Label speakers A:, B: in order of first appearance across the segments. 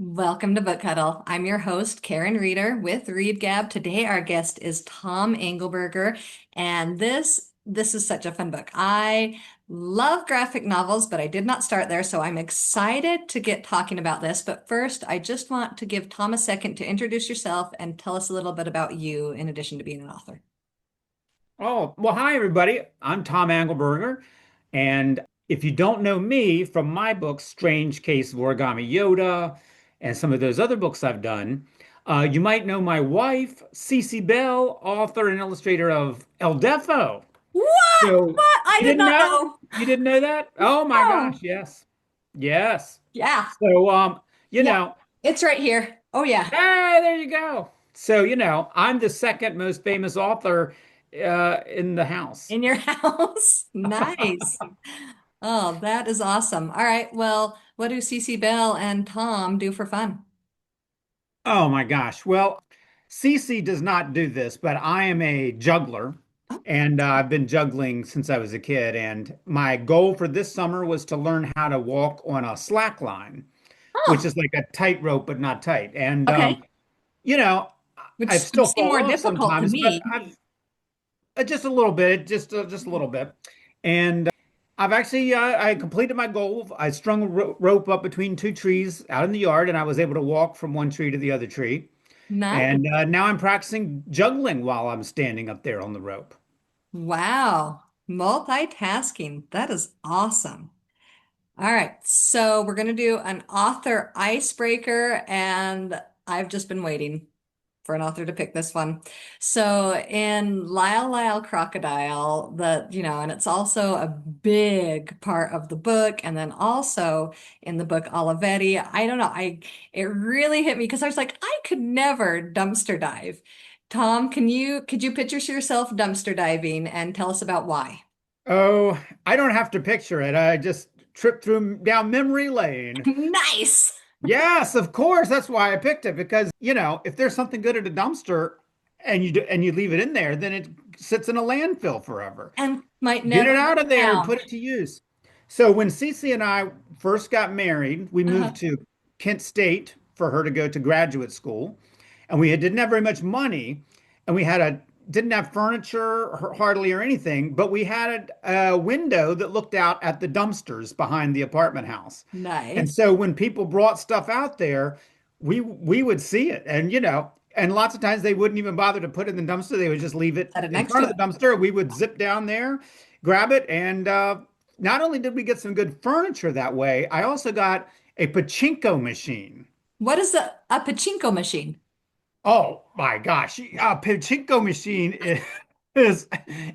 A: Welcome to BookHuddle. I'm your host, Karen Reeder with Readgab. Today our guest is Tom Angleberger, and this is such a fun book. I love graphic novels, but I did not start there, so I'm excited to get talking about this. But first, I just want to give Tom a second to introduce yourself and tell us a little bit about you in addition to being an author.
B: Oh, well, hi, everybody. I'm Tom Angleberger. And if you don't know me from my book, Strange Case of Origami Yoda, and some of those other books I've done, you might know my wife, Cece Bell, author and illustrator of El Defo.
A: What?
B: So
A: What? I
B: you
A: did
B: didn't
A: not
B: know?
A: know.
B: You didn't know that? Oh my gosh,
A: Oh,
B: yes. Yes.
A: yeah.
B: So, you
A: Yeah.
B: know,
A: It's right here. Oh, yeah.
B: hey, there you go. So, I'm the second most famous author in the house.
A: In your house. Nice. Oh, that is awesome. All right. Well, what do Cece Bell and Tom do for fun?
B: Oh my gosh. Well, Cece does not do this, but I am a juggler
A: Oh,
B: and I've been juggling since I was a kid. And my goal for this summer was to learn how to walk on a slack line, which
A: oh,
B: is like a tightrope, but not tight. And,
A: okay.
B: you know, I
A: Which would
B: still
A: seem
B: fall
A: more
B: off
A: difficult to
B: sometimes, but
A: me.
B: I've just a little bit, just a little bit. And I've actually I completed my goal. I strung a rope up between two trees out in the yard, and I was able to walk from one tree to the other tree.
A: Nice.
B: And now I'm practicing juggling while I'm standing up there on the rope.
A: Wow. Multitasking. That is awesome. All right. So we're going to do an author icebreaker, and I've just been waiting for an author to pick this one. So in Lyle Lyle Crocodile, and it's also a big part of the book, and then also in the book Olivetti, I don't know, it really hit me because I was like, I could never dumpster dive. Tom, could you picture yourself dumpster diving and tell us about why?
B: Oh, I don't have to picture it. I just tripped through down memory lane.
A: Nice.
B: Yes, of course. That's why I picked it because, if there's something good at a dumpster and you leave it in there, then it sits in a landfill forever.
A: And might
B: Get
A: never
B: it out
A: be
B: of there and put
A: found.
B: it to use. So when Cece and I first got married, we moved
A: Uh-huh.
B: to Kent State for her to go to graduate school, and we didn't have very much money, and we had a didn't have furniture hardly or anything, but we had a window that looked out at the dumpsters behind the apartment house. And
A: Nice.
B: so when people brought stuff out there, we would see it, and lots of times they wouldn't even bother to put it in the dumpster. They would just leave it
A: Set it
B: in
A: next
B: front
A: to
B: of
A: it.
B: the dumpster. We would zip down there, grab it, and not only did we get some good furniture that way, I also got a pachinko machine.
A: What is a pachinko machine?
B: Oh my gosh, a pachinko machine is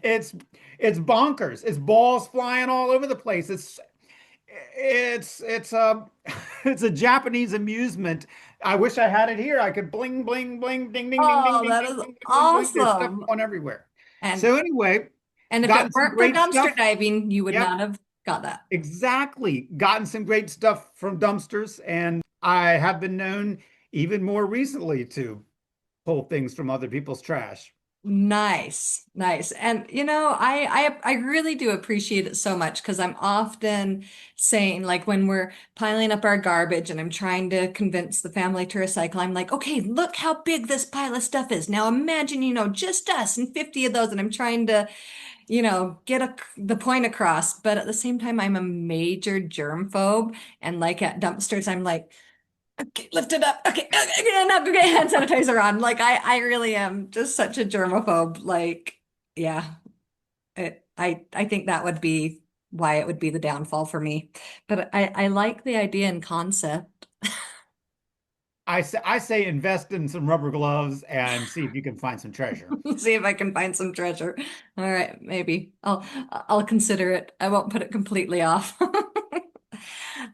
B: it's it's bonkers. It's balls flying all over the place. It's a it's a Japanese amusement. I wish I had it here. I could bling bling bling ding ding ding ding
A: Oh,
B: ding
A: that
B: ding
A: is
B: ding ding ding ding. There's stuff
A: awesome.
B: going everywhere.
A: And
B: So anyway,
A: and if it
B: gotten some
A: weren't for
B: great
A: dumpster
B: stuff.
A: diving, you would
B: Yep,
A: not have got that.
B: exactly. Gotten some great stuff from dumpsters, and I have been known even more recently to pull things from other people's trash.
A: Nice, nice. And I really do appreciate it so much because I'm often saying, like, when we're piling up our garbage and I'm trying to convince the family to recycle, I'm like, okay, look how big this pile of stuff is. Now imagine, just us and 50 of those, and I'm trying to get the point across. But at the same time, I'm a major germ phobe. And like at dumpsters, I'm like, okay, lift it up. Okay, okay, no, okay, hand sanitizer on. Like I really am just such a germaphobe. Like, yeah, I think that would be why it would be the downfall for me. But I like the idea and concept.
B: I say invest in some rubber gloves and see if you can find some treasure.
A: See if I can find some treasure. All right, maybe I'll consider it. I won't put it completely off.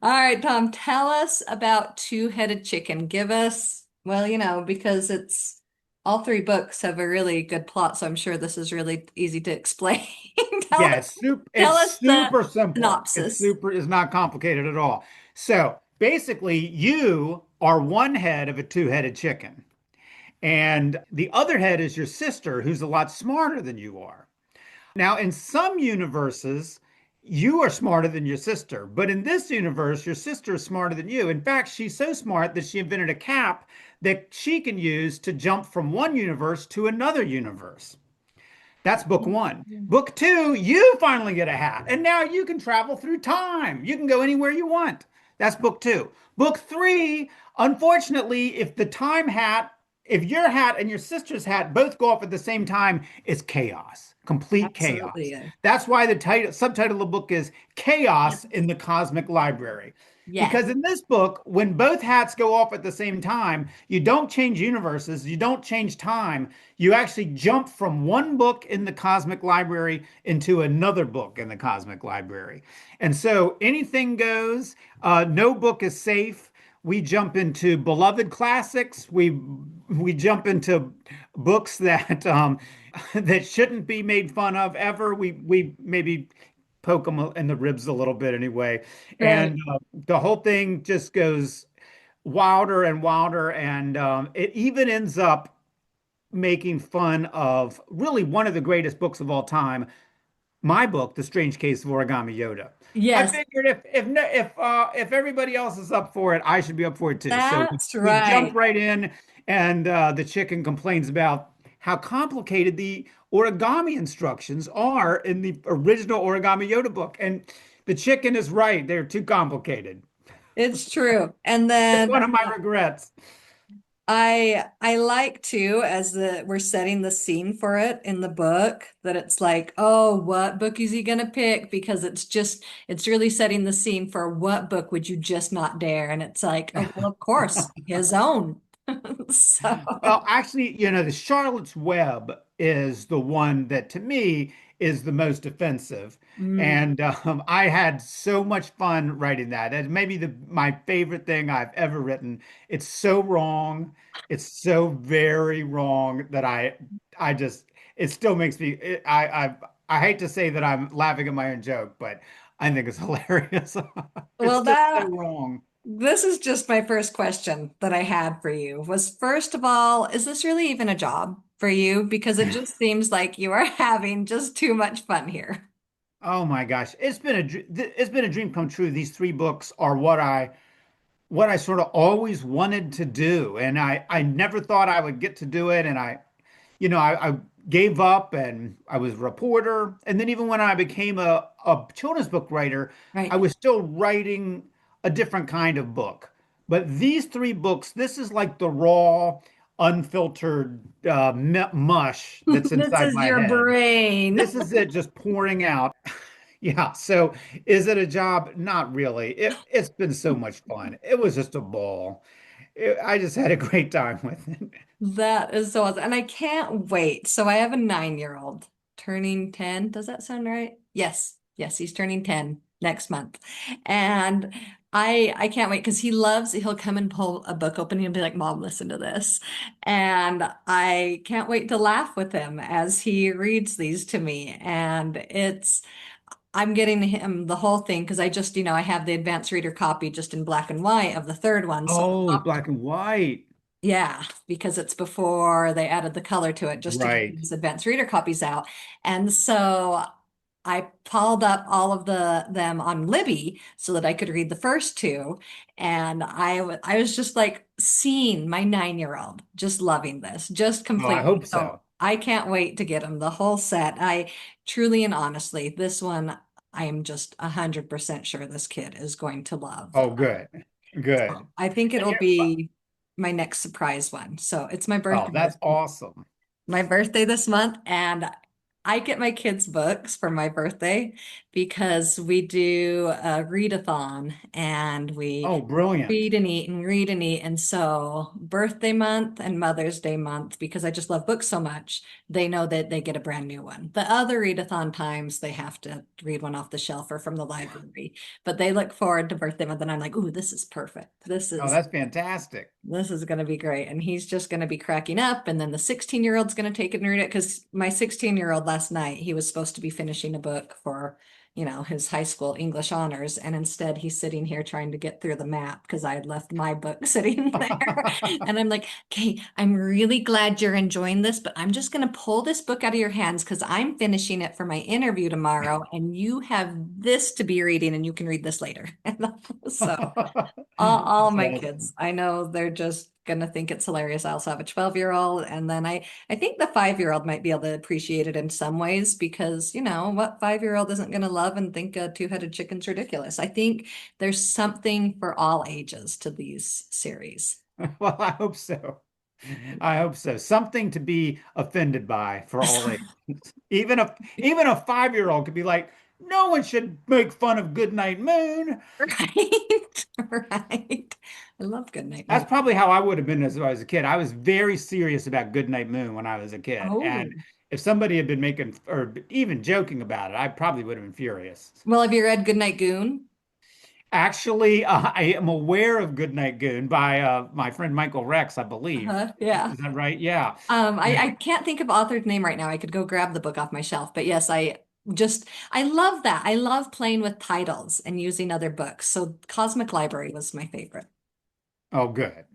A: All right, Tom, tell us about Two-Headed Chicken. Give us, well, because it's all three books have a really good plot, so I'm sure this is really easy to explain. Tell
B: Yeah,
A: us,
B: it's
A: tell us the
B: super simple.
A: synopsis.
B: It's not complicated at all. So basically, you are one head of a two-headed chicken, and the other head is your sister, who's a lot smarter than you are. Now, in some universes, you are smarter than your sister. But in this universe, your sister is smarter than you. In fact, she's so smart that she invented a cap that she can use to jump from one universe to another universe. That's book one. Book two, you finally get a hat, and now you can travel through time. You can go anywhere you want. That's book two. Book three, unfortunately, if your hat and your sister's hat both go off at the same time, it's chaos, complete chaos.
A: Absolutely.
B: That's why the subtitle of the book is Chaos in the Cosmic Library.
A: Yes.
B: Because in this book, when both hats go off at the same time, you don't change universes, you don't change time. You actually jump from one book in the cosmic library into another book in the cosmic library. And so anything goes, no book is safe. We jump into beloved classics. We jump into books that that shouldn't be made fun of ever. We maybe poke them in the ribs a little bit anyway.
A: Right.
B: And the whole thing just goes wilder and wilder. And it even ends up making fun of really one of the greatest books of all time, my book, The Strange Case of Origami Yoda. I
A: Yes,
B: figured if everybody else is up for it, I should be up for it too. So
A: that's
B: we jump
A: right.
B: right in, and the chicken complains about how complicated the origami instructions are in the original Origami Yoda book, and the chicken is right; they're too complicated.
A: It's true. And
B: It's
A: then
B: one of my regrets.
A: I like to, as we're setting the scene for it in the book, that it's like, oh, what book is he gonna pick? Because it's really setting the scene for what book would you just not dare? And it's like, oh, well, of course, his own. So,
B: Well, actually, the Charlotte's Web is the one that to me is the most offensive.
A: mm.
B: And I had so much fun writing that. It's maybe my favorite thing I've ever written. It's so wrong. It's so very wrong that I just, it still makes me, I hate to say that I'm laughing at my own joke, but I think it's hilarious. It's
A: Well,
B: just so wrong.
A: this is just my first question that I had for you was first of all, is this really even a job for you? Because it just seems like you are having just too much fun here.
B: Oh my gosh, it's been a dream come true. These three books are what I sort of always wanted to do, and I never thought I would get to do it. And I gave up, and I was a reporter, and then even when I became a children's book writer, I
A: Right.
B: was still writing a different kind of book. But these three books, this is like the raw, unfiltered mush that's
A: This
B: inside
A: is
B: my
A: your
B: head.
A: brain.
B: This is it just pouring out. Yeah. So is it a job? Not really. It's been so much fun. It was just a ball. I just had a great time with it.
A: That is so awesome. And I can't wait. So I have a 9-year-old turning 10. Does that sound right? Yes. Yes, he's turning 10 next month. And I can't wait because he'll come and pull a book open and he'll be like, Mom, listen to this. And I can't wait to laugh with him as he reads these to me. And I'm getting him the whole thing because I have the advanced reader copy just in black and white of the third one. So
B: Oh, black and white.
A: yeah, because it's before they added the color to it just to get
B: Right.
A: these advanced reader copies out. And so I pulled up all of them on Libby so that I could read the first two. And I was just like seeing my 9-year-old just loving this, just
B: Oh, I
A: completely.
B: hope
A: So
B: so.
A: I can't wait to get him the whole set. I truly and honestly, this one, I am just 100% sure this kid is going to love.
B: Oh, good. Good.
A: So I think
B: And
A: it'll
B: you
A: be my next surprise one. So it's my
B: oh,
A: birthday
B: that's awesome.
A: this month, and I get my kids books for my birthday because we do a readathon and we
B: Oh, brilliant.
A: read and eat and read and eat. And so birthday month and Mother's Day month, because I just love books so much, they know that they get a brand new one. The other readathon times they have to read one off the shelf or from the library, but they look forward to birthday month and I'm like, ooh, this is perfect.
B: Oh, that's fantastic.
A: This is going to be great. And he's just going to be cracking up. And then the 16-year-old's going to take it and read it because my 16-year-old last night, he was supposed to be finishing a book for his high school English honors. And instead he's sitting here trying to get through the map because I had left my book sitting there. And I'm like, okay, I'm really glad you're enjoying this, but I'm just going to pull this book out of your hands because I'm finishing it for my interview tomorrow. And you have this to be reading and you can read this later. And so all
B: That's
A: my
B: awesome.
A: kids, I know they're just gonna think it's hilarious. I also have a 12-year-old, and then I think the 5-year-old might be able to appreciate it in some ways because what 5-year-old isn't gonna love and think a two-headed chicken's ridiculous. I think there's something for all ages to these series.
B: Well, I hope so. I hope so. Something to be offended by for all ages. Even a 5-year-old could be like, no one should make fun of Goodnight Moon.
A: Right? Right. I love Goodnight
B: That's
A: Moon.
B: probably how I would have been as I was a kid. I was very serious about Goodnight Moon when I was a kid.
A: Oh.
B: And if somebody had been making or even joking about it, I probably would have been furious.
A: Well, have you read Goodnight Goon?
B: Actually, I am aware of Goodnight Goon by my friend Michael Rex, I believe.
A: Yeah.
B: Is that right? Yeah.
A: I can't think of author's name right now. I could go grab the book off my shelf, but yes, I love that. I love playing with titles and using other books. So Cosmic Library was my favorite.
B: Oh, good.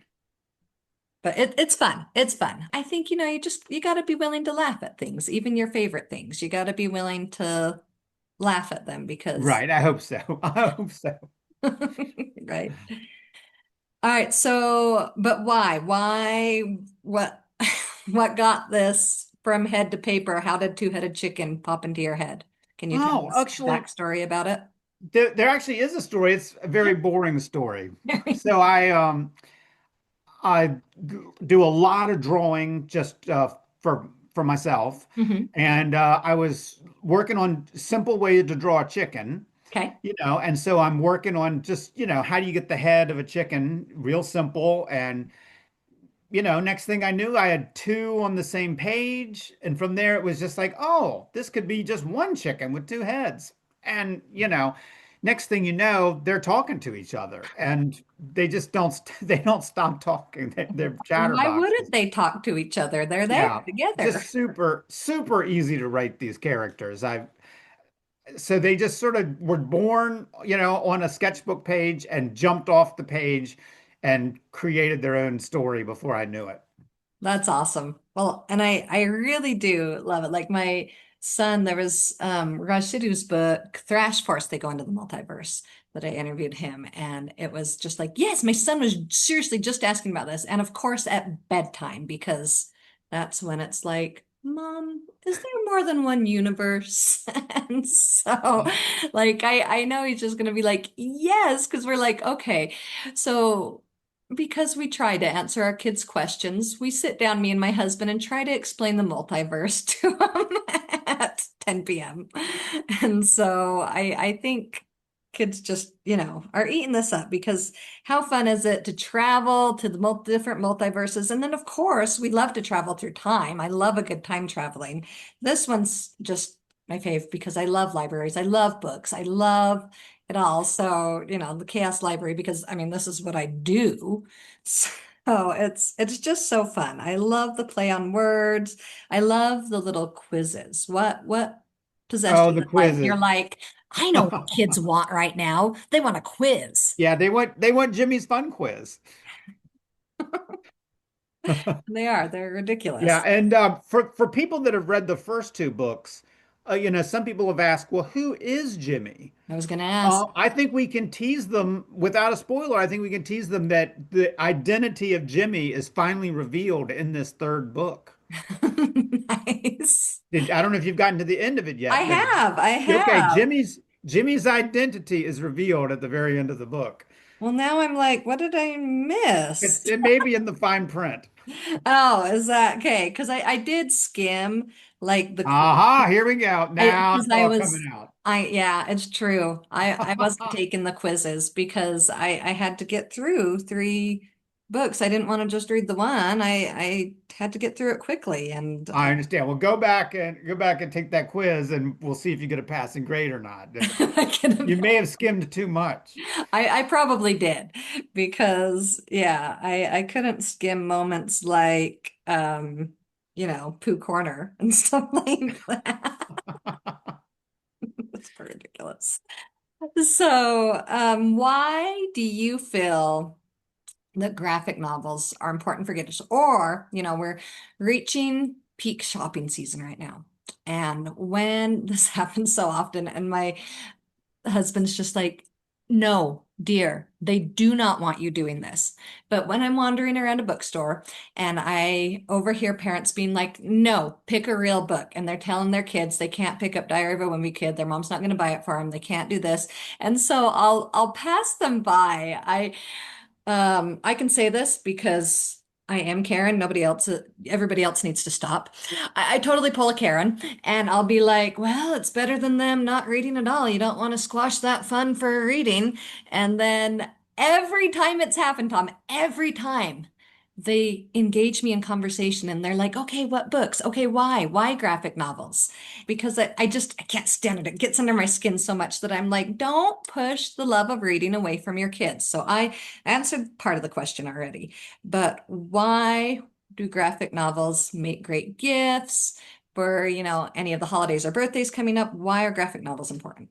A: But it's fun. It's fun. I think, you got to be willing to laugh at things, even your favorite things. You got to be willing to laugh at them because,
B: Right. I hope so. I hope so.
A: right? All right, so, but why? What got this from head to paper? How did two-headed chicken pop into your head? Can you tell
B: Oh,
A: us
B: actually,
A: backstory about it?
B: there actually is a story. It's a very boring story. So I do a lot of drawing just for myself,
A: Hmm.
B: and I was working on simple ways to draw a chicken,
A: Okay.
B: and so I'm working on just how do you get the head of a chicken real simple, and next thing I knew, I had two on the same page. And from there, it was just like, oh, this could be just one chicken with two heads. And, next thing you know, they're talking to each other and they just they don't stop talking. They're
A: Why
B: chatterboxes.
A: wouldn't they talk to each other? They're there
B: Yeah.
A: together.
B: Just super, super easy to write these characters. So they just sort of were born, on a sketchbook page and jumped off the page and created their own story before I knew it.
A: That's awesome. Well, and I really do love it. Like my son, there was Raj Sidhu's book, Thrash Force, they go into the multiverse that I interviewed him. And it was just like, yes, my son was seriously just asking about this. And of course at bedtime, because that's when it's like, Mom, is there more than one universe? And so like I know he's just gonna be like, yes, because we're like, okay. So because we try to answer our kids' questions, we sit down, me and my husband, and try to explain the multiverse to them at 10 p.m. And so I think kids just, are eating this up because how fun is it to travel to the different multiverses? And then, of course, we love to travel through time. I love a good time traveling. This one's just my fave because I love libraries. I love books. I love it all. So, the Chaos Library, because I mean, this is what I do. So it's just so fun. I love the play on words. I love the little quizzes. What possessed
B: Oh,
A: you
B: the
A: with life? You're
B: quizzes.
A: like, I know what kids want right now. They want a quiz.
B: Yeah, they want Jimmy's Fun Quiz.
A: They are. They're
B: Yeah,
A: ridiculous.
B: and for people that have read the first two books, some people have asked, well, who is Jimmy?
A: I was gonna ask.
B: I think we can tease them without a spoiler. I think we can tease them that the identity of Jimmy is finally revealed in this third book.
A: Nice.
B: I don't know if you've gotten to the end of it
A: I
B: yet, but
A: have. I
B: okay,
A: have.
B: Jimmy's identity is revealed at the very end of the book.
A: Well, now I'm like, what did I miss?
B: It may be in the fine print.
A: Oh, is that okay? Because I did skim like the
B: Aha, here we go. Now
A: because
B: it's
A: I
B: all
A: was
B: coming out.
A: yeah, it's true. I wasn't taking the quizzes because I had to get through three books. I didn't want to just read the one. I had to get through it quickly and
B: I understand. Well, go back and take that quiz, and we'll see if you get a passing grade or not.
A: I can
B: You may have skimmed too much.
A: I probably did because yeah, I couldn't skim moments like Pooh Corner and stuff like that. That's ridiculous. So, why do you feel that graphic novels are important for kids? Or, we're reaching peak shopping season right now. And when this happens so often, and my husband's just like, no, dear, they do not want you doing this. But when I'm wandering around a bookstore and I overhear parents being like, no, pick a real book. And they're telling their kids they can't pick up Diary of a Wimpy Kid. Their mom's not going to buy it for them. They can't do this. And so I'll pass them by. I can say this because I am Karen. Everybody else needs to stop. I totally pull a Karen and I'll be like, well, it's better than them not reading at all. You don't want to squash that fun for reading. And then every time it's happened, Tom, every time they engage me in conversation and they're like, okay, what books? Okay, why? Why graphic novels? Because I can't stand it. It gets under my skin so much that I'm like, don't push the love of reading away from your kids. So I answered part of the question already, but why do graphic novels make great gifts for, any of the holidays or birthdays coming up? Why are graphic novels important?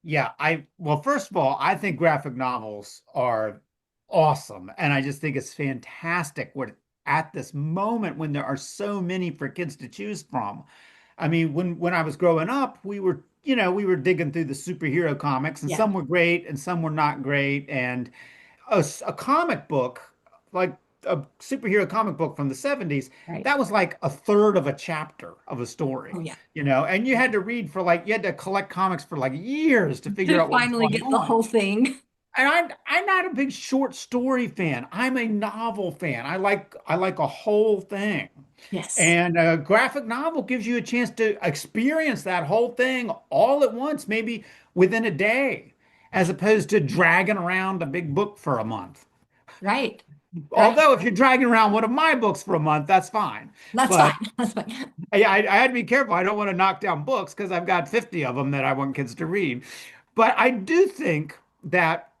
B: Yeah, well, first of all, I think graphic novels are awesome. And I just think it's fantastic what at this moment when there are so many for kids to choose from. I mean, when I was growing up, we were digging through the superhero comics, and
A: Yeah,
B: some were great and some were not great. And a comic book, like a superhero comic book from the 70s,
A: right.
B: that was like a third of a chapter of a
A: Oh,
B: story,
A: yeah.
B: and you had to read for like, you had to collect comics for like years to figure
A: To
B: out what was
A: finally
B: going
A: get the
B: on.
A: whole thing.
B: And I'm not a big short story fan. I'm a novel fan. I like a whole thing.
A: Yes,
B: And a graphic novel gives you a chance to experience that whole thing all at once, maybe within a day, as opposed to dragging around a big book for a month.
A: right, right.
B: Although if you're dragging around one of my books for a month, that's fine.
A: That's fine.
B: But
A: That's fine.
B: I had to be careful. I don't want to knock down books because I've got 50 of them that I want kids to read. But I do think that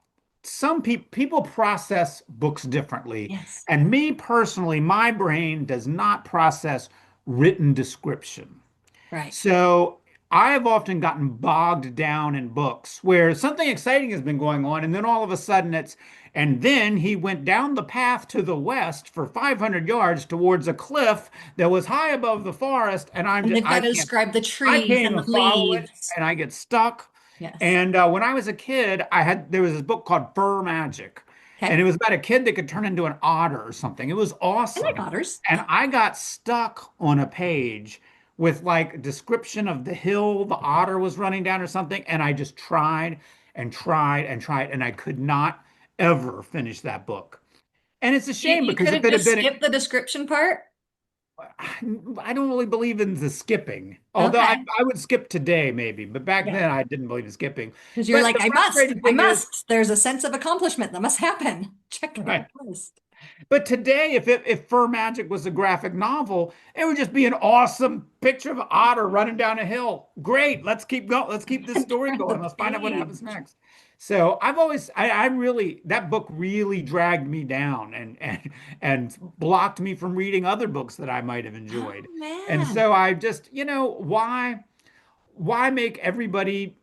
B: some people process books differently.
A: Yes,
B: And me personally, my brain does not process written description.
A: right.
B: So I have often gotten bogged down in books where something exciting has been going on, and then all of a sudden and then he went down the path to the west for 500 yards towards a cliff that was high above the forest, and
A: And they've got to describe the
B: I
A: trees
B: can't
A: and
B: even
A: the
B: follow it,
A: leaves.
B: and I get stuck.
A: Yes.
B: And when I was a kid, there was this book called Fur Magic, and
A: Okay.
B: it was about a kid that could turn into an otter or something. It was
A: I like
B: awesome.
A: otters.
B: And I got stuck on a page with like a description of the hill the otter was running down or something, and I just tried and tried and tried, and I could not ever finish that book. And it's a
A: You,
B: shame
A: you
B: because
A: could
B: if
A: have
B: it had
A: just
B: been,
A: skipped the description part.
B: I don't really believe in the skipping. Although
A: Okay.
B: I would skip today maybe, but back
A: Yeah.
B: then I didn't believe in skipping.
A: Because you're
B: But
A: like,
B: the
A: I must,
B: frustrating
A: I
B: thing is,
A: must. There's a sense of accomplishment that must happen. Check it
B: right.
A: list.
B: But today, if Fur Magic was a graphic novel, it would just be an awesome picture of an otter running down a hill. Great, let's keep going. Let's keep this story
A: Turn
B: going.
A: the
B: Let's find out what happens
A: page.
B: next. So I really, that book really dragged me down and blocked me from reading other books that I might have enjoyed.
A: Oh
B: And
A: man.
B: so I just, why make everybody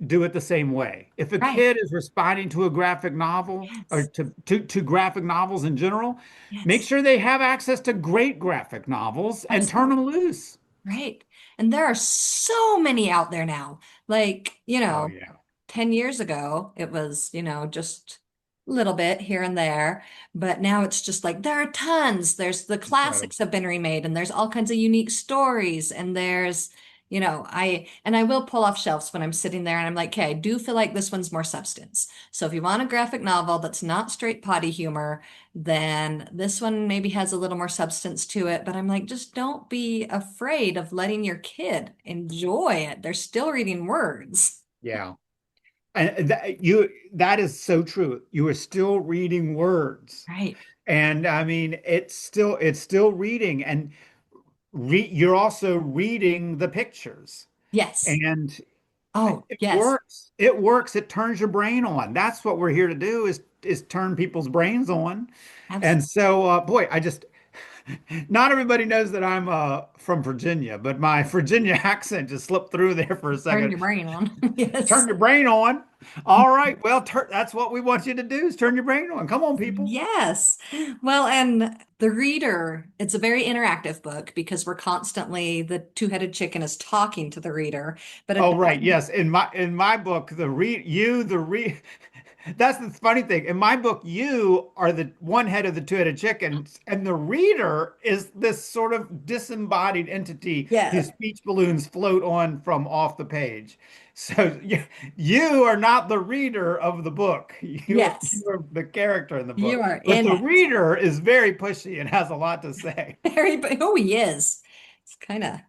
B: do it the same way? If a
A: Right.
B: kid is responding to a graphic novel or
A: Yes.
B: to graphic novels in general, make
A: Yes.
B: sure they have access to great graphic novels and turn
A: Absolutely.
B: them loose.
A: Right. And there are so many out there now. Like,
B: Oh yeah,
A: 10 years ago, it was, just a little bit here and there. But now it's just like there are tons. There's the
B: incredible.
A: classics have been remade, and there's all kinds of unique stories. And there's, I will pull off shelves when I'm sitting there and I'm like, okay, I do feel like this one's more substance. So if you want a graphic novel that's not straight potty humor, then this one maybe has a little more substance to it. But I'm like, just don't be afraid of letting your kid enjoy it. They're still reading words.
B: Yeah. And that is so true. You are still reading words.
A: Right.
B: And I mean, it's still reading, and you're also reading the pictures.
A: Yes.
B: And
A: Oh,
B: it
A: yes.
B: works. It works. It turns your brain on. That's what we're here to do is turn people's brains on. And
A: Absolutely.
B: so boy, Not everybody knows that I'm from Virginia, but my Virginia accent just slipped through there for a
A: Turn
B: second.
A: your brain on.
B: Turn
A: Yes.
B: your brain on. All right. Well, that's what we want you to do is turn your brain on. Come on, people.
A: Yes. Well, and the reader, it's a very interactive book because we're constantly, the two-headed chicken is talking to the reader, but it
B: Oh, right.
A: doesn't,
B: Yes. In my book, the read that's the funny thing. In my book, you are the one head of the two-headed chicken, and the reader is this sort of disembodied entity whose
A: yes,
B: speech balloons float on from off the page. So you are not the reader of the book. You
A: yes,
B: are the character in the
A: you
B: book.
A: are
B: But
A: in
B: the
A: it.
B: reader is very pushy and has a lot to say.
A: Very, oh, he is. It's kind of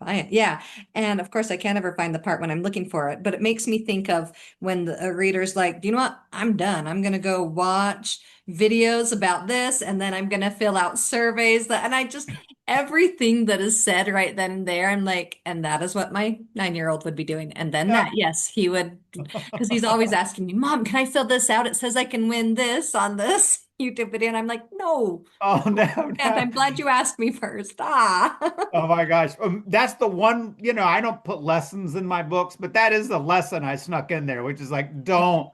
A: Fine. Yeah. And of course, I can't ever find the part when I'm looking for it, but it makes me think of when the a reader's like, "Do you know what? I'm done. I'm going to go watch videos about this and then I'm going to fill out surveys that, and I just, everything that is said right then and there, I'm like, and that is what my 9-year-old would be doing. And then that, yes, he would, because he's always asking me, Mom, can I fill this out? It says I can win this on this YouTube video. And I'm like, no,
B: Oh no,
A: and
B: no.
A: I'm glad you asked me first. Ah.
B: Oh my gosh. That's the one, I don't put lessons in my books, but that is the lesson I snuck in there, which is like, don't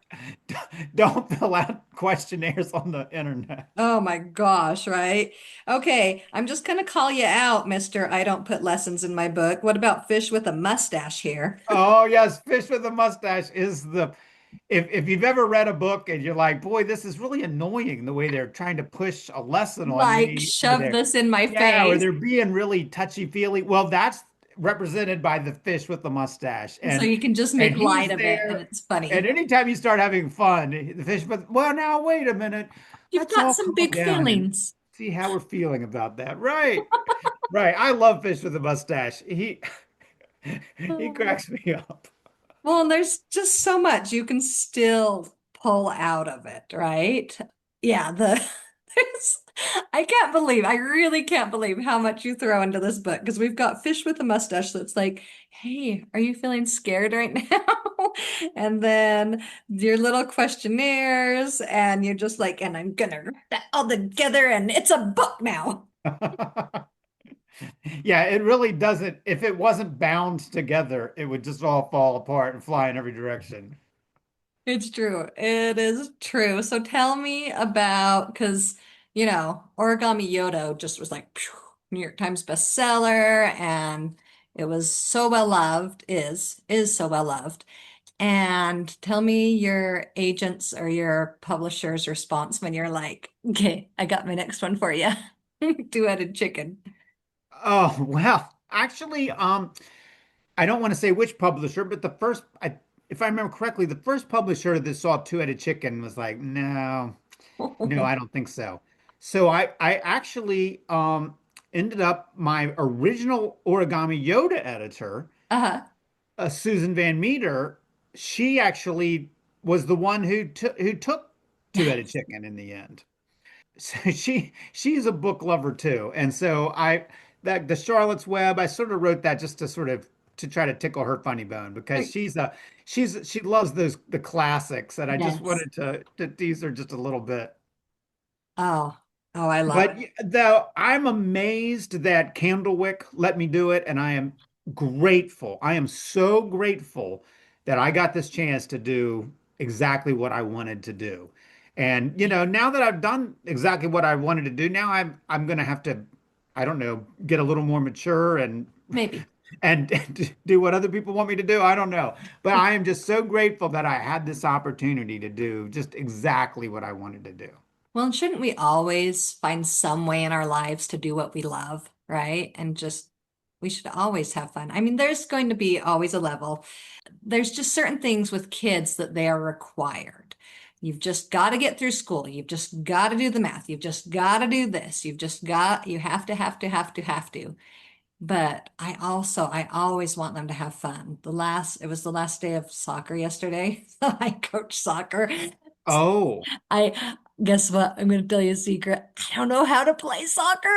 B: fill out questionnaires on the internet.
A: Oh my gosh, right? Okay, I'm just gonna call you out, Mr. I don't put lessons in my book. What about fish with a mustache here?
B: Oh yes, Fish with a Mustache is the if you've ever read a book and you're like, boy, this is really annoying the way they're trying to push a lesson on
A: Like,
B: me, or
A: shove
B: they're
A: this in my
B: yeah, or
A: face.
B: they're being really touchy-feely. Well, that's represented by the fish with the mustache.
A: So
B: And
A: you can just
B: and
A: make light
B: he's
A: of it and
B: there.
A: it's
B: And
A: funny.
B: anytime you start having fun, the fish, but well, now wait a minute.
A: You've
B: Let's
A: got
B: all
A: some
B: calm
A: big
B: down and
A: feelings.
B: see how we're feeling about that. Right. Right. I love Fish with a Mustache. He
A: Oh.
B: cracks me up.
A: Well, and there's just so much you can still pull out of it, right? Yeah, there's, I really can't believe how much you throw into this book because we've got Fish with a Mustache that's like, hey, are you feeling scared right now? And then your little questionnaires, and you're just like, and I'm gonna write that all together, and it's a book now.
B: Yeah, it really doesn't. If it wasn't bound together, it would just all fall apart and fly in every direction.
A: It's true. It is true. So tell me about, because, Origami Yodo just was like phew, New York Times bestseller, and it was so well loved, is so well loved. And tell me your agent's or your publisher's response when you're like, okay, I got my next one for you. Two-headed chicken.
B: Oh, well, actually, I don't want to say which publisher, but if I remember correctly, the first publisher that saw Two-Headed Chicken was like, no, no, I don't think so. So I actually ended up my original Origami Yoda editor,
A: Uh-huh.
B: Susan Van Meter. She actually was the one who took Two-Headed Chicken in the end. So she's a book lover too, and so that the Charlotte's Web, I sort of wrote that just to sort of to try to tickle her funny bone because she loves the classics, and I just
A: Yes.
B: wanted to tease her just a little bit.
A: Oh, oh, I love
B: But
A: it.
B: though I'm amazed that Candlewick let me do it, and I am grateful. I am so grateful that I got this chance to do exactly what I wanted to do. And now that I've done exactly what I wanted to do, now I'm gonna have to, I don't know, get a little more mature
A: Maybe.
B: and do what other people want me to do. I don't know. But I am just so grateful that I had this opportunity to do just exactly what I wanted to do.
A: Well, and shouldn't we always find some way in our lives to do what we love, right? And just, we should always have fun. I mean, there's going to be always a level. There's just certain things with kids that they are required. You've just got to get through school. You've just got to do the math. You've just got to do this. You have to, have to, have to, have to. But I always want them to have fun. It was the last day of soccer yesterday. So I coach soccer.
B: Oh.
A: I guess what? I'm going to tell you a secret. I don't know how to play soccer.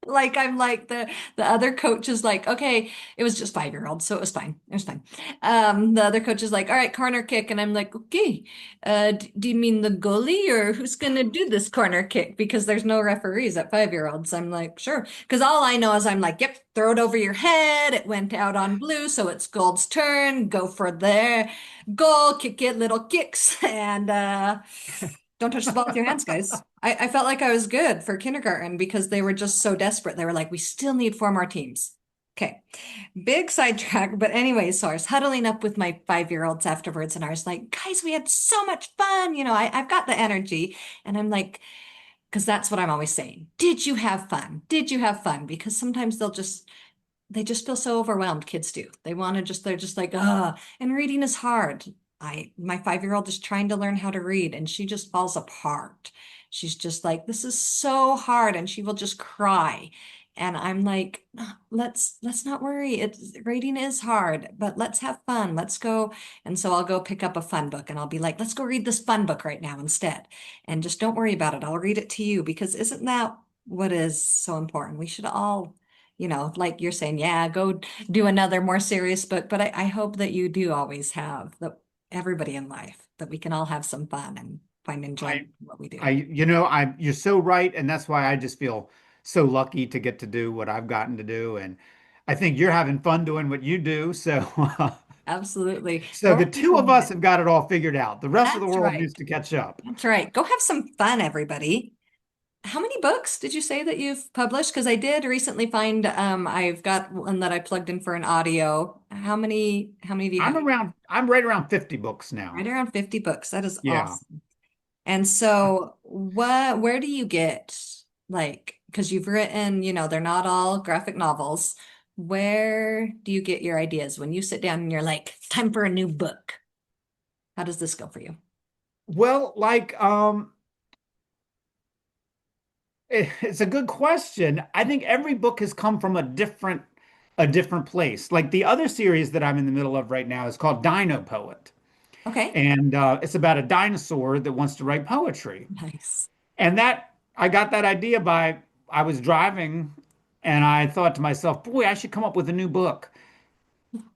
A: Like I'm like the other coach is like, okay, it was just 5-year-olds, so it was fine. It was fine. The other coach is like, all right, corner kick, and I'm like, okay, do you mean the goalie or who's gonna do this corner kick? Because there's no referees at 5-year-olds. I'm like, sure, because all I know is I'm like, yep, throw it over your head. It went out on blue, so it's Gold's turn. Go for the goal, kick it, little kicks, and don't touch the ball with your hands, guys. I felt like I was good for kindergarten because they were just so desperate. They were like, we still need 4 more teams. Okay, big sidetrack. But anyway, so I was huddling up with my 5-year-olds afterwards, and I was like, guys, we had so much fun. I've got the energy. And I'm like, because that's what I'm always saying. Did you have fun? Did you have fun? Because sometimes they just feel so overwhelmed. Kids do. They're just like, and reading is hard. My 5-year-old is trying to learn how to read and she just falls apart. She's just like, this is so hard. And she will just cry. And I'm like, "No, let's not worry. Reading is hard, but let's have fun. Let's go." And so I'll go pick up a fun book and I'll be like, let's go read this fun book right now instead. And just don't worry about it. I'll read it to you because isn't that what is so important? We should all like you're saying, yeah, go do another more serious book. But I hope that you do always have everybody in life, that we can all have some fun and find
B: I,
A: enjoyment in what we do.
B: you're so right, and that's why I just feel so lucky to get to do what I've gotten to do, and I think you're having fun doing what you do. So,
A: Absolutely.
B: so
A: More
B: the two
A: people
B: of
A: need
B: us
A: it.
B: have got it all figured out. The rest of the
A: That's
B: world
A: right.
B: needs to catch up.
A: That's right. Go have some fun, everybody. How many books did you say that you've published? Because I did recently find I've got one that I plugged in for an audio. How many do you have?
B: I'm right around 50 books
A: Right
B: now.
A: around 50 books. That is
B: Yeah.
A: awesome. And so where do you get like, because you've written, they're not all graphic novels. Where do you get your ideas when you sit down and you're like, it's time for a new book? How does this go for you?
B: Well, it's a good question. I think every book has come from a different place. Like the other series that I'm in the middle of right now is called Dino Poet.
A: Okay.
B: And it's about a dinosaur that wants to write poetry.
A: Nice.
B: And that I got that idea by I was driving and I thought to myself, boy, I should come up with a new book.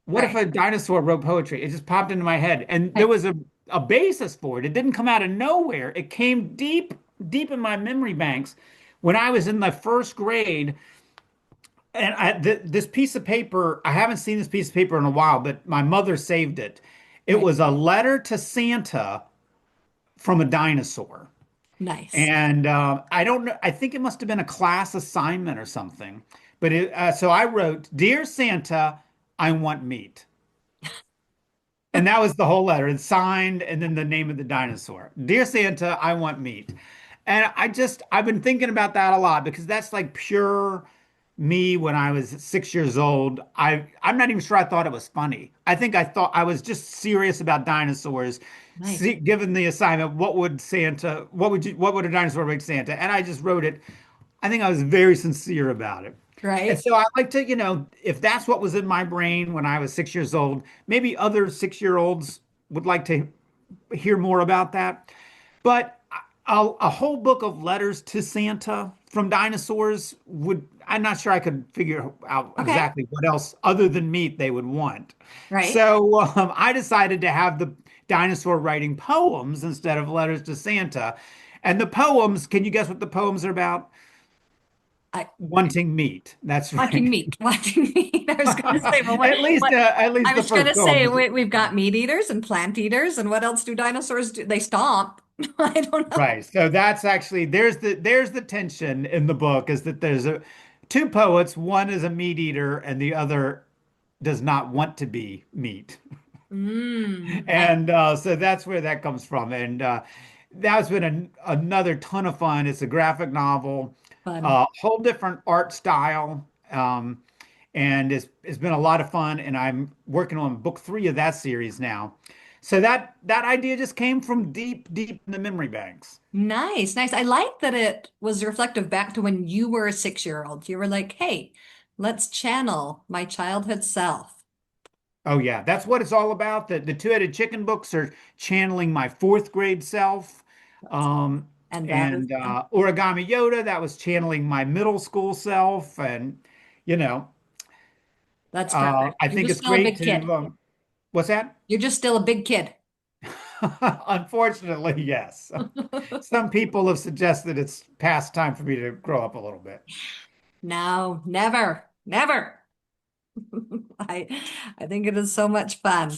B: What if
A: Right.
B: a dinosaur wrote poetry? It just popped into my head. And there
A: Right.
B: was a basis for it. It didn't come out of nowhere. It came deep, deep in my memory banks when I was in the first grade. And this piece of paper, I haven't seen this piece of paper in a while, but my mother saved it. It
A: Right.
B: was a letter to Santa from a dinosaur.
A: Nice.
B: And I don't know, I think it must have been a class assignment or something. But so I wrote, Dear Santa, I want meat. And that was the whole letter. It's signed and then the name of the dinosaur. Dear Santa, I want meat. And I've been thinking about that a lot because that's like pure me when I was 6 years old. I'm not even sure I thought it was funny. I think I thought I was just serious about dinosaurs.
A: Nice.
B: See, given the assignment, what would a dinosaur make Santa? And I just wrote it. I think I was very sincere about it. And
A: Right.
B: so I like to, if that's what was in my brain when I was 6 years old, maybe other 6-year-olds would like to hear more about that. But a whole book of letters to Santa from dinosaurs I'm not sure I could figure out
A: Okay.
B: exactly what else other than meat they would want.
A: Right.
B: So I decided to have the dinosaur writing poems instead of letters to Santa. And the poems, can you guess what the poems are about?
A: I
B: Wanting meat. That's
A: Wanting
B: right.
A: meat. Wanting meat. I was going to say, well,
B: At least,
A: what?
B: at
A: I
B: least the
A: was going
B: first
A: to
B: poem
A: say
B: was
A: we've got meat eaters and plant eaters, and what else do dinosaurs do? They stomp. I don't know.
B: right. So that's actually there's the tension in the book is that there's two poets. One is a meat eater, and the other does not want to be meat.
A: Nice.
B: And so that's where that comes from. And that's been another ton of fun. It's a graphic novel,
A: Fun.
B: whole different art style. And it's been a lot of fun. And I'm working on book 3 of that series now. So that idea just came from deep, deep in the memory banks.
A: Nice. Nice. I like that it was reflective back to when you were a 6-year-old. You were like, hey, let's channel my childhood self.
B: Oh yeah, that's what it's all about. The two-headed chicken books are channeling my fourth grade self.
A: That's And that is
B: And Origami Yoda, that was channeling my middle school self. And, you know,
A: that's perfect.
B: I
A: You're
B: think
A: just
B: it's
A: still a
B: great
A: big kid.
B: to, what's that?
A: You're just still a big kid.
B: Unfortunately, yes. Some people have suggested it's past time for me to grow up a little bit.
A: No, never, never. I I think it is so much fun.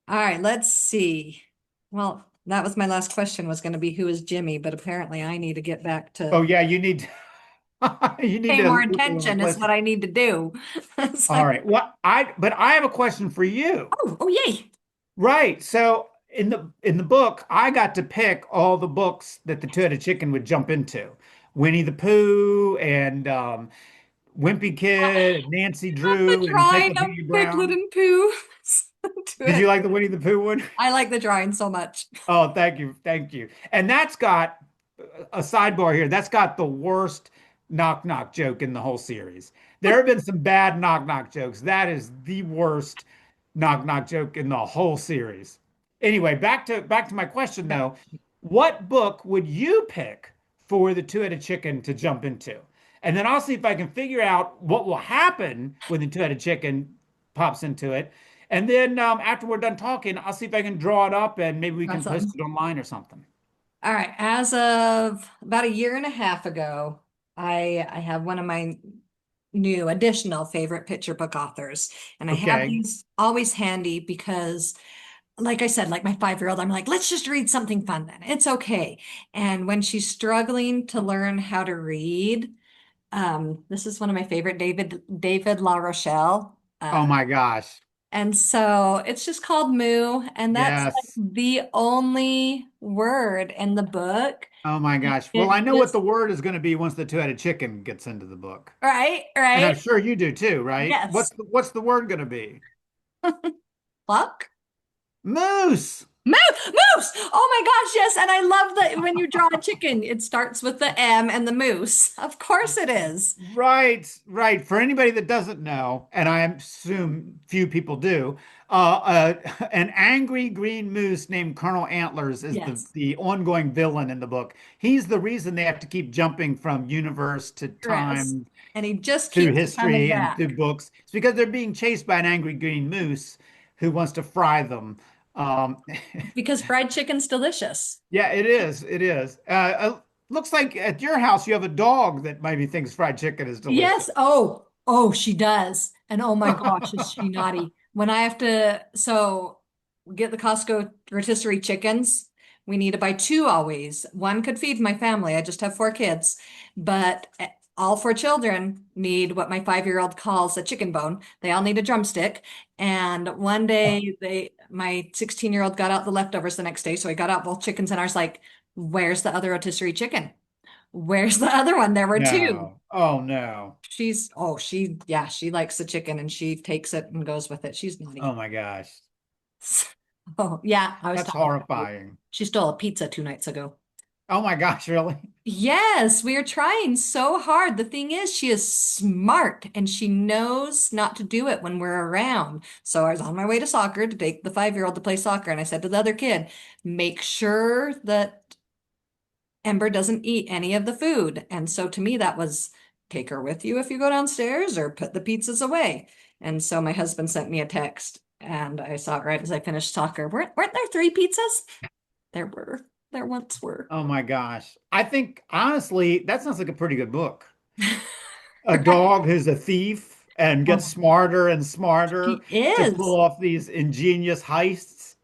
A: All right, let's see. Well, that was my last question was going to be who is Jimmy, but apparently I need to get back to
B: Oh yeah, you need you need
A: pay
B: to
A: more
B: look,
A: attention is what
B: listen.
A: I need to do. So,
B: All right. But I have a question for you.
A: oh, yay.
B: Right. So in the book, I got to pick all the books that the two-headed chicken would jump into. Winnie the Pooh and Wimpy Kid and Nancy
A: Love the
B: Drew and
A: drawing of
B: Encyclopedia
A: Piglet
B: Brown.
A: and Pooh. To
B: Did you
A: it.
B: like the Winnie the Pooh one?
A: I like the drawing so much.
B: Oh, thank you. Thank you. And that's got a sidebar here. That's got the worst knock knock joke in the whole series. There have been some bad knock knock jokes. That is the worst knock knock joke in the whole series. Anyway, back to my question
A: Okay,
B: though. What book would you pick for the two-headed chicken to jump into? And then I'll see if I can figure out what will happen when the two-headed chicken pops into it. And then after we're done talking, I'll see if I can draw it up and maybe we can post
A: awesome.
B: it online or something.
A: All right, as of about a year and a half ago, I have one of my new additional favorite picture book authors, and I have
B: Okay.
A: these always handy because like I said, like my 5-year-old, I'm like, let's just read something fun then. It's okay. And when she's struggling to learn how to read, this is one of my favorite, David La Rochelle.
B: Oh my gosh.
A: And so it's just called Moo, and that's like
B: Yes.
A: the only word in the book.
B: Oh my gosh. Well, I
A: It
B: know what
A: just,
B: the word is going to be once the two-headed chicken gets into the book.
A: right,
B: And I'm
A: right.
B: sure you do too, right?
A: Yes.
B: What's the word going to be?
A: Fuck.
B: Moose.
A: Moose, moose. Oh my gosh, yes. And I love that when you draw a chicken, it starts with the M and the moose. Of course it is.
B: Right, right. For anybody that doesn't know, and I assume few people do, an angry green moose named Colonel Antlers is
A: Yes.
B: the ongoing villain in the book. He's the reason they have to keep jumping from universe to
A: Yes.
B: time
A: And he just
B: through
A: keeps coming
B: history and through
A: back
B: books. It's because they're being chased by an angry green moose who wants to fry them. Um,
A: because fried chicken's delicious.
B: yeah, it is. It is. Looks like at your house you have a dog that maybe thinks fried chicken is delicious.
A: Yes. Oh, oh, she does. And oh my gosh, is she naughty. When I have to, so get the Costco rotisserie chickens, we need to buy two always. One could feed my family. I just have 4 kids, but all 4 children need what my 5-year-old calls a chicken bone. They all need a drumstick. And one day my 16-year-old got out the leftovers the next day. So I got out both chickens and I was like, where's the other rotisserie chicken? Where's the other one? There were two.
B: No. Oh no.
A: Yeah, she likes the chicken and she takes it and goes with it. She's naughty.
B: Oh my gosh.
A: Oh, yeah, I was
B: That's
A: talking about food.
B: horrifying.
A: She stole a pizza 2 nights ago.
B: Oh my gosh, really?
A: Yes, we are trying so hard. The thing is, she is smart and she knows not to do it when we're around. So I was on my way to soccer to take the 5-year-old to play soccer, and I said to the other kid, make sure that Ember doesn't eat any of the food. And so to me, that was take her with you if you go downstairs or put the pizzas away. And so my husband sent me a text and I saw it right as I finished soccer. Weren't there 3 pizzas? There were. There once were.
B: Oh my gosh. I think honestly, that sounds like a pretty good book. A dog who's a thief and gets
A: Oh,
B: smarter and smarter
A: she
B: to
A: is.
B: pull off these ingenious heists.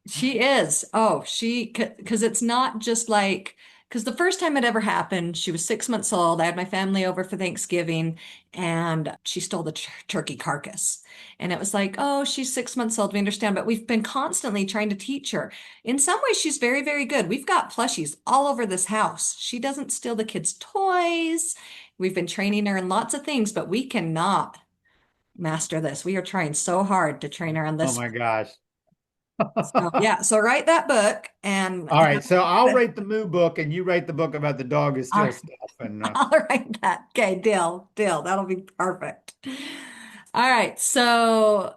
A: She is. Oh, because it's not just like, because the first time it ever happened, she was 6 months old. I had my family over for Thanksgiving and she stole the turkey carcass. And it was like, oh, she's 6 months old. We understand. But we've been constantly trying to teach her. In some ways, she's very, very good. We've got plushies all over this house. She doesn't steal the kids' toys. We've been training her in lots of things, but we cannot master this. We are trying so hard to train her on
B: Oh
A: this.
B: my gosh.
A: So yeah, so write that book and
B: All right, so I'll
A: have,
B: write the Moo book and you write the book about the dog who
A: all
B: steals stuff. And
A: I'll write that. Okay, deal, deal. That'll be perfect. All right, so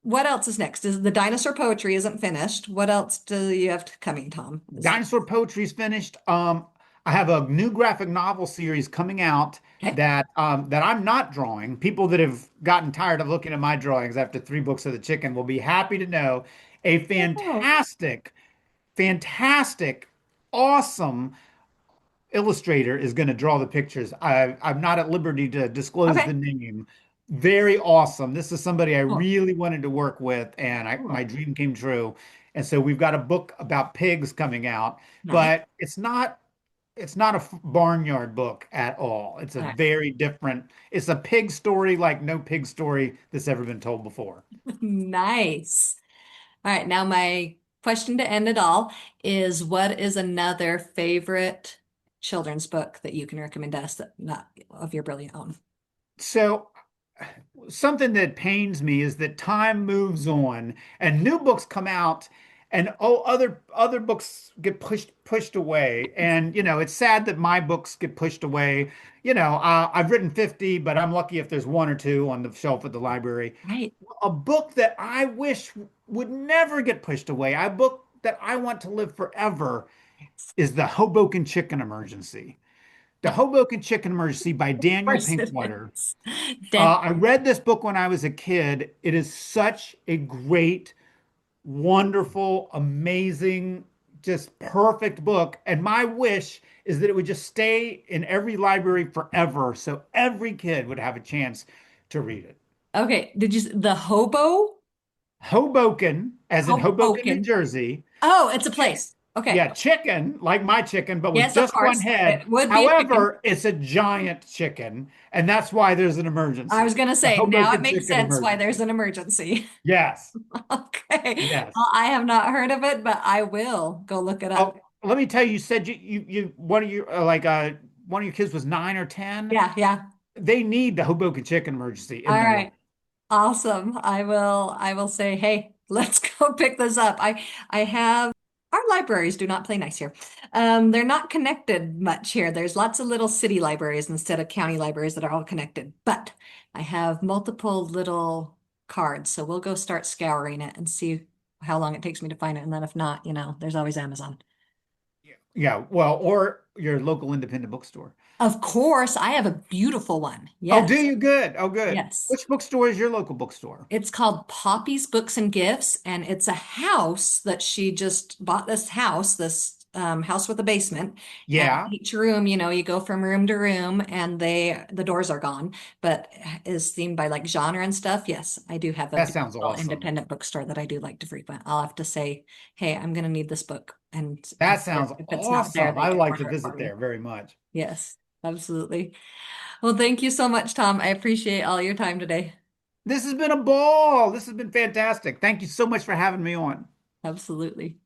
A: what else is next? Is the dinosaur poetry isn't finished. What else do you have coming, Tom? Is it
B: Dinosaur Poetry's finished. I have a new graphic novel series coming out
A: okay?
B: that I'm not drawing. People that have gotten tired of looking at my drawings after three books of the chicken will be happy to know a
A: Oh,
B: fantastic, awesome illustrator is going to draw the pictures. I'm not at liberty to disclose the
A: okay.
B: name. Very awesome. This is somebody I
A: Cool.
B: really wanted to work with, and my
A: Cool.
B: dream came true. And so we've got a book about pigs coming out,
A: Nice.
B: but it's not a barnyard book at all. It's a
A: All right.
B: very different, it's a pig story like no pig story that's ever been told before.
A: Nice. All right. Now my question to end it all is what is another favorite children's book that you can recommend us that not of your brilliant own?
B: So something that pains me is that time moves on and new books come out and other books get pushed away. And it's sad that my books get pushed away. I've written 50, but I'm lucky if there's one or two on the shelf at the library.
A: Right.
B: A book that I wish would never get pushed away, a book that I want to live forever, is The Hoboken Chicken Emergency. The Hoboken Chicken Emergency by
A: Of
B: Daniel
A: course it
B: Pinkwater.
A: is. Dan,
B: I read this book when I was a kid. It is such a great, wonderful, amazing, just perfect book. And my wish is that it would just stay in every library forever so every kid would have a chance to read it.
A: okay. Did you the hobo?
B: Hoboken, as in Hoboken, New
A: Hoboken.
B: Jersey.
A: Oh, it's a
B: Chi-
A: place. Okay.
B: Yeah, chicken, like my chicken, but with
A: Yes, of
B: just one
A: course.
B: head.
A: It would be a chicken.
B: However, it's a giant chicken, and that's why there's an
A: I was
B: emergency.
A: gonna
B: The
A: say, now it
B: Hoboken
A: makes
B: Chicken
A: sense why there's
B: Emergency.
A: an emergency.
B: Yes,
A: Okay.
B: yes.
A: Well, I have not heard of it, but I will go look it up.
B: Oh, let me tell you, you said you one of your one of your kids was 9 or 10.
A: Yeah, yeah.
B: They need the Hoboken Chicken Emergency
A: All
B: in their life.
A: right. Awesome. I will say, hey, let's go pick this up. I have our libraries do not play nice here. They're not connected much here. There's lots of little city libraries instead of county libraries that are all connected. But I have multiple little cards, so we'll go start scouring it and see how long it takes me to find it. And then if not, there's always Amazon.
B: Yeah, well, or your local independent bookstore.
A: Of course, I have a beautiful one.
B: Oh, do
A: Yes.
B: you? Good. Oh, good.
A: Yes.
B: Which bookstore is your local bookstore?
A: It's called Poppy's Books and Gifts, and it's a house that she just bought this house with a basement. And
B: Yeah,
A: each room, you go from room to room, and the doors are gone, but is themed by like genre and stuff. Yes, I do have a
B: that sounds
A: beautiful
B: awesome.
A: independent bookstore that I do like to frequent. I'll have to say, hey, I'm gonna need this book, and
B: That sounds
A: if it's not there,
B: awesome.
A: they
B: I
A: can
B: like to
A: order it for
B: visit
A: me.
B: there very much.
A: Yes, absolutely. Well, thank you so much, Tom. I appreciate all your time today.
B: This has been a ball. This has been fantastic. Thank you so much for having me on.
A: Absolutely.